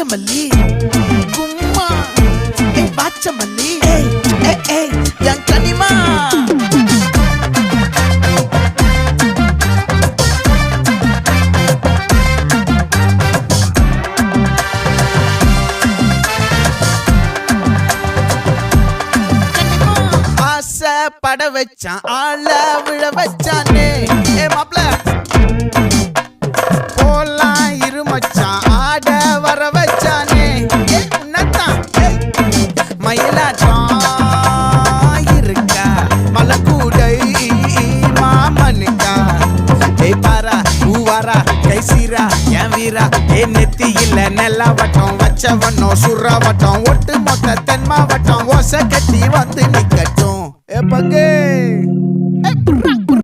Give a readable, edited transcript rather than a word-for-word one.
நாகமல்லி கும்மா பாச்சமல்லி என் கனிமா பட வச்சான் ஆள விழ வச்சானே மாப்ள போலாம் இருமச்சான் ஆட வர வச்சானே உன்னத்தான் மயிலாட்டம் இருக்கா மலக்கூடை மாமனுக்கா பாரா பூவாரா கைசீரா என் வீரா நெத்தி இல்ல நெல்லாவட்டம் வச்சவட்டம் சுறாவட்டம் ஒட்டு மொத்த தென் மாவட்டம் ஓசை கட்டி வந்து நிக்கட்டும் பங்கே